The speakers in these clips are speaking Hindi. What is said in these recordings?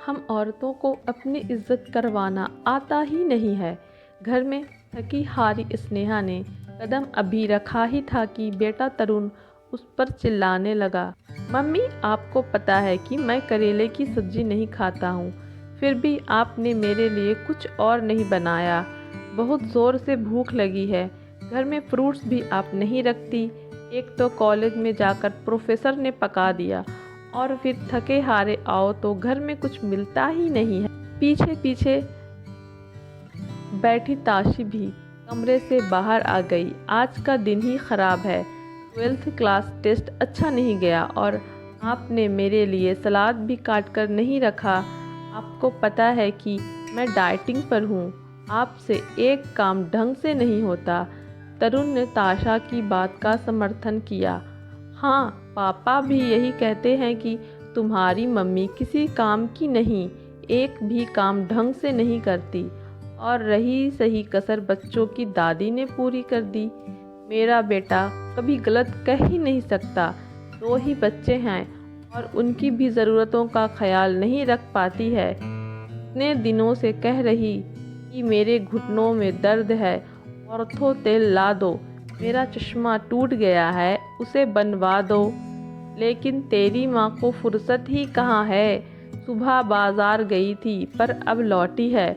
हम औरतों को अपनी इज्जत करवाना आता ही नहीं है। घर में थकी हारी स्नेहा ने कदम अभी रखा ही था कि बेटा तरुण उस पर चिल्लाने लगा, मम्मी आपको पता है कि मैं करेले की सब्जी नहीं खाता हूँ, फिर भी आपने मेरे लिए कुछ और नहीं बनाया। बहुत ज़ोर से भूख लगी है, घर में फ्रूट्स भी आप नहीं रखती। एक तो कॉलेज में जाकर प्रोफेसर ने पका दिया और फिर थके हारे आओ तो घर में कुछ मिलता ही नहीं है। पीछे पीछे बैठी ताशी भी कमरे से बाहर आ गई। आज का दिन ही ख़राब है, 12th क्लास टेस्ट अच्छा नहीं गया और आपने मेरे लिए सलाद भी काट कर नहीं रखा। आपको पता है कि मैं डाइटिंग पर हूँ, आपसे एक काम ढंग से नहीं होता। तरुण ने ताशा की बात का समर्थन किया। हाँ, पापा भी यही कहते हैं कि तुम्हारी मम्मी किसी काम की नहीं, एक भी काम ढंग से नहीं करती। और रही सही कसर बच्चों की दादी ने पूरी कर दी। मेरा बेटा कभी गलत कह ही नहीं सकता, 2 ही बच्चे हैं और उनकी भी ज़रूरतों का ख्याल नहीं रख पाती है। इतने दिनों से कह रही कि मेरे घुटनों में दर्द है, ऑर्थो तेल ला दो, मेरा चश्मा टूट गया है उसे बनवा दो, लेकिन तेरी माँ को फुर्सत ही कहाँ है। सुबह बाजार गई थी पर अब लौटी है।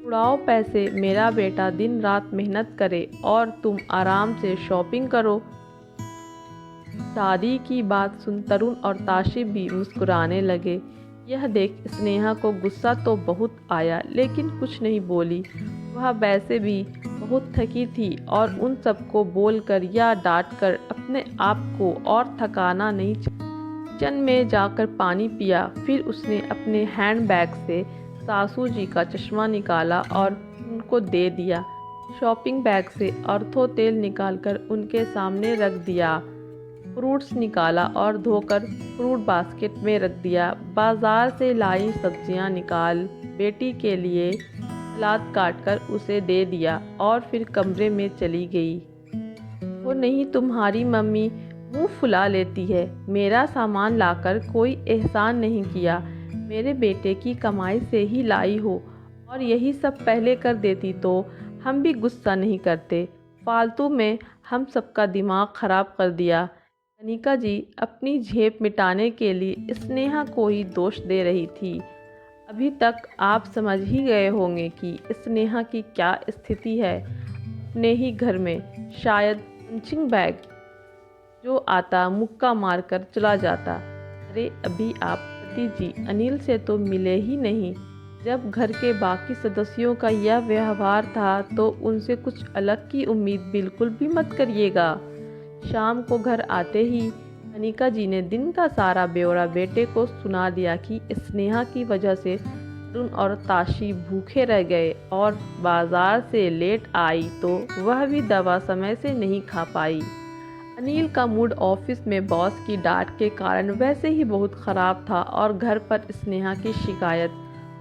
उड़ाओ पैसे, मेरा बेटा दिन रात मेहनत करे और तुम आराम से शॉपिंग करो। दादी की बात सुन तरुण और ताशी भी मुस्कुराने लगे। यह देख स्नेहा को गुस्सा तो बहुत आया लेकिन कुछ नहीं बोली। वह वैसे भी बहुत थकी थी और उन सबको बोलकर या डांटकर अपने आप को और थकाना नहीं चाहिए। किचन में जाकर पानी पिया, फिर उसने अपने हैंडबैग से सासू जी का चश्मा निकाला और उनको दे दिया। शॉपिंग बैग से ऑर्थो तेल निकालकर उनके सामने रख दिया। फ्रूट्स निकाला और धोकर फ्रूट बास्केट में रख दिया। बाजार से लाई सब्जियां निकाल बेटी के लिए सलाद काटकर उसे दे दिया और फिर कमरे में चली गई। वो नहीं, तुम्हारी मम्मी मुंह फुला लेती है, मेरा सामान लाकर कोई एहसान नहीं किया, मेरे बेटे की कमाई से ही लाई हो, और यही सब पहले कर देती तो हम भी गुस्सा नहीं करते। फालतू में हम सबका दिमाग खराब कर दिया। कनिका जी अपनी झेप मिटाने के लिए स्नेहा को ही दोष दे रही थी। अभी तक आप समझ ही गए होंगे कि स्नेहा की क्या स्थिति है। अपने ही घर में शायद पंचिंग बैग जो आता मुक्का मारकर चला जाता। अरे अभी आप पति जी अनिल से तो मिले ही नहीं। जब घर के बाकी सदस्यों का यह व्यवहार था तो उनसे कुछ अलग की उम्मीद बिल्कुल भी मत करिएगा। शाम को घर आते ही कनिका जी ने दिन का सारा ब्यौरा बेटे को सुना दिया कि स्नेहा की वजह से तरुण और ताशी भूखे रह गए और बाजार से लेट आई तो वह भी दवा समय से नहीं खा पाई। अनिल का मूड ऑफिस में बॉस की डांट के कारण वैसे ही बहुत ख़राब था और घर पर स्नेहा की शिकायत,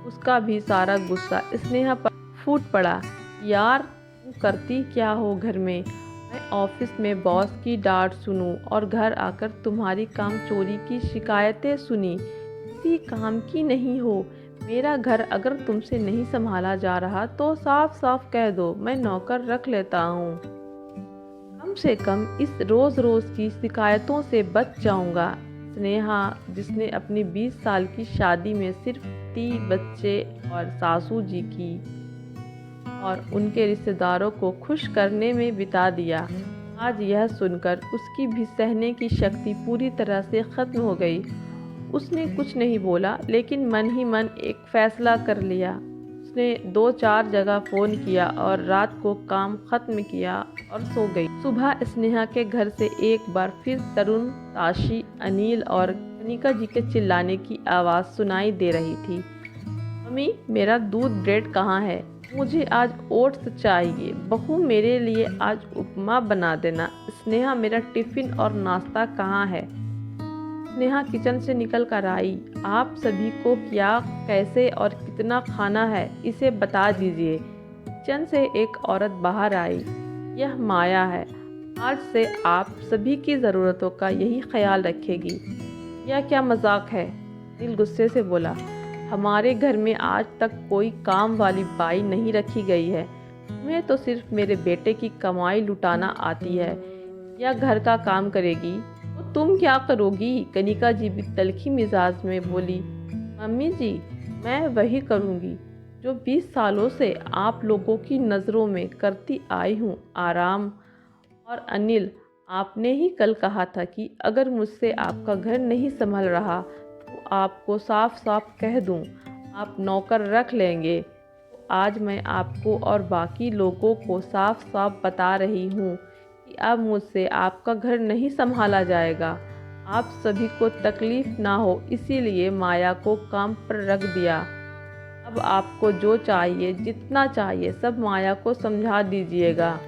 उसका भी सारा गुस्सा स्नेहा पर फूट पड़ा। यार तुम करती क्या हो घर में? मैं ऑफिस में बॉस की डांट सुनूं और घर आकर तुम्हारी काम चोरी की शिकायतें सुनी। किसी काम की नहीं हो। मेरा घर अगर तुमसे नहीं संभाला जा रहा तो साफ साफ कह दो, मैं नौकर रख लेता हूँ। कम से कम इस रोज़ रोज़ की शिकायतों से बच जाऊंगा। स्नेहा जिसने अपनी 20 साल की शादी में सिर्फ 3 बच्चे और सासू जी की और उनके रिश्तेदारों को खुश करने में बिता दिया, आज यह सुनकर उसकी भी सहने की शक्ति पूरी तरह से ख़त्म हो गई। उसने कुछ नहीं बोला लेकिन मन ही मन एक फ़ैसला कर लिया। उसने 2-4 जगह फ़ोन किया और रात को काम ख़त्म किया और सो गई। सुबह स्नेहा के घर से एक बार फिर तरुण, ताशी, अनिल और कनिका जी के चिल्लाने की आवाज़ सुनाई दे रही थी। मम्मी मेरा दूध ब्रेड कहाँ है? मुझे आज ओट्स चाहिए। बहू मेरे लिए आज उपमा बना देना। स्नेहा मेरा टिफ़िन और नाश्ता कहाँ है? स्नेहा किचन से निकल कर आई। आप सभी को क्या, कैसे और कितना खाना है इसे बता दीजिए। किचन से एक औरत बाहर आई। यह माया है, आज से आप सभी की ज़रूरतों का यही ख्याल रखेगी। यह क्या मजाक है? दिल गुस्से से बोला। हमारे घर में आज तक कोई काम वाली बाई नहीं रखी गई है। तुम्हें तो सिर्फ मेरे बेटे की कमाई लुटाना आती है या घर का काम करेगी तो तुम क्या करोगी? कनिका जी भी तल्खी मिजाज में बोली। मम्मी जी, मैं वही करूँगी जो 20 सालों से आप लोगों की नज़रों में करती आई हूँ, आराम। और अनिल, आपने ही कल कहा था कि अगर मुझसे आपका घर नहीं संभल रहा तो आपको साफ साफ कह दूं, आप नौकर रख लेंगे। तो आज मैं आपको और बाकी लोगों को साफ साफ बता रही हूँ कि अब मुझसे आपका घर नहीं संभाला जाएगा। आप सभी को तकलीफ ना हो इसीलिए माया को काम पर रख दिया। अब आपको जो चाहिए, जितना चाहिए, सब माया को समझा दीजिएगा।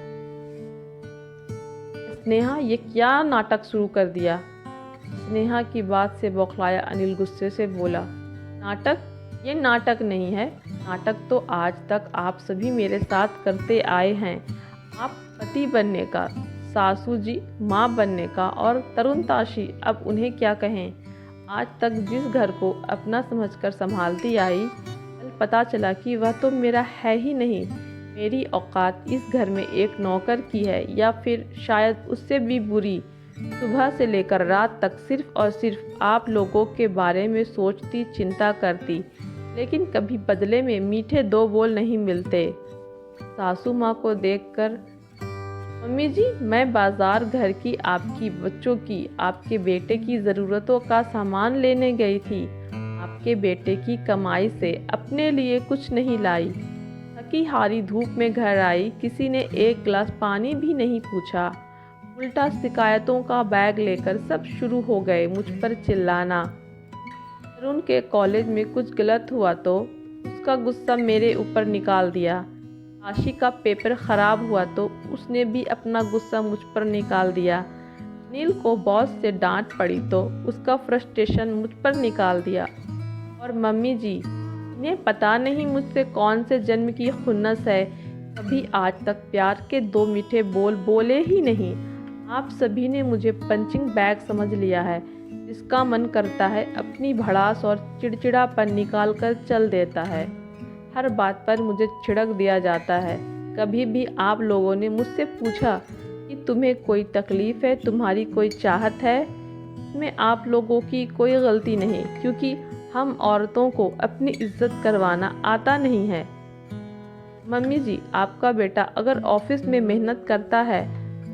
स्नेहा, ये क्या नाटक शुरू कर दिया? स्नेहा की बात से बौखलाया अनिल गुस्से से बोला। नाटक? ये नाटक नहीं है। नाटक तो आज तक आप सभी मेरे साथ करते आए हैं। आप पति बनने का, सासू जी माँ बनने का, और तरुणताशी, अब उन्हें क्या कहें। आज तक जिस घर को अपना समझकर संभालती आई, कल पता चला कि वह तो मेरा है ही नहीं। मेरी औकात इस घर में एक नौकर की है, या फिर शायद उससे भी बुरी। सुबह से लेकर रात तक सिर्फ और सिर्फ आप लोगों के बारे में सोचती, चिंता करती, लेकिन कभी बदले में मीठे दो बोल नहीं मिलते। सासू माँ को देखकर, मम्मी जी, मैं बाजार घर की, आपकी बच्चों की, आपके बेटे की ज़रूरतों का सामान लेने गई थी। आपके बेटे की कमाई से अपने लिए कुछ नहीं लाई। थकी हारी धूप में घर आई, किसी ने एक गिलास पानी भी नहीं पूछा। उल्टा शिकायतों का बैग लेकर सब शुरू हो गए मुझ पर चिल्लाना। अरुण के कॉलेज में कुछ गलत हुआ तो उसका गुस्सा मेरे ऊपर निकाल दिया। आशी का पेपर ख़राब हुआ तो उसने भी अपना गुस्सा मुझ पर निकाल दिया। नील को बॉस से डांट पड़ी तो उसका फ्रस्ट्रेशन मुझ पर निकाल दिया। और मम्मी जी, इन्हें पता नहीं मुझसे कौन से जन्म की खुन्नस है, कभी आज तक प्यार के दो मीठे बोल बोले ही नहीं। आप सभी ने मुझे पंचिंग बैग समझ लिया है, जिसका मन करता है अपनी भड़ास और चिड़चिड़ापन निकाल कर चल देता है। हर बात पर मुझे छिड़क दिया जाता है। कभी भी आप लोगों ने मुझसे पूछा कि तुम्हें कोई तकलीफ़ है, तुम्हारी कोई चाहत है? इसमें आप लोगों की कोई गलती नहीं, क्योंकि हम औरतों को अपनी इज्जत करवाना आता नहीं है। मम्मी जी, आपका बेटा अगर ऑफिस में मेहनत करता है,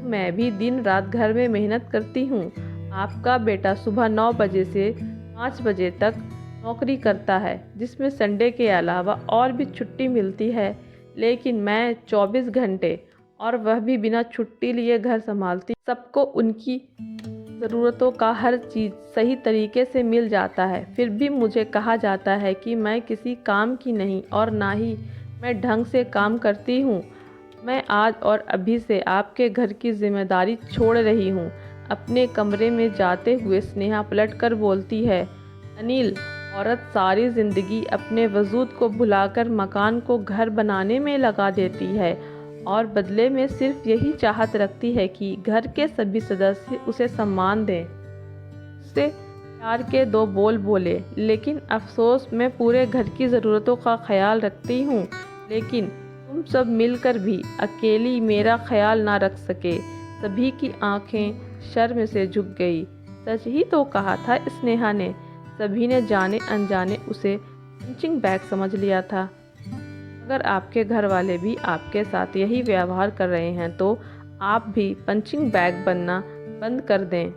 मैं भी दिन रात घर में मेहनत करती हूँ। आपका बेटा सुबह 9 बजे से 5 बजे तक नौकरी करता है, जिसमें संडे के अलावा और भी छुट्टी मिलती है, लेकिन मैं 24 घंटे, और वह भी बिना छुट्टी लिए, घर संभालती। सबको उनकी ज़रूरतों का हर चीज़ सही तरीके से मिल जाता है। फिर भी मुझे कहा जाता है कि मैं किसी काम की नहीं, और ना ही मैं ढंग से काम करती हूँ। मैं आज और अभी से आपके घर की जिम्मेदारी छोड़ रही हूँ। अपने कमरे में जाते हुए स्नेहा पलटकर बोलती है। अनिल, औरत सारी ज़िंदगी अपने वजूद को भुलाकर मकान को घर बनाने में लगा देती है, और बदले में सिर्फ यही चाहत रखती है कि घर के सभी सदस्य उसे सम्मान दें, उससे प्यार के दो बोल बोले। लेकिन अफसोस, मैं पूरे घर की ज़रूरतों का ख्याल रखती हूँ, लेकिन तुम सब मिलकर भी अकेली मेरा ख्याल ना रख सके। सभी की आंखें शर्म से झुक गई। सच ही तो कहा था स्नेहा ने। सभी ने जाने अनजाने उसे पंचिंग बैग समझ लिया था। अगर आपके घर वाले भी आपके साथ यही व्यवहार कर रहे हैं तो आप भी पंचिंग बैग बनना बंद कर दें।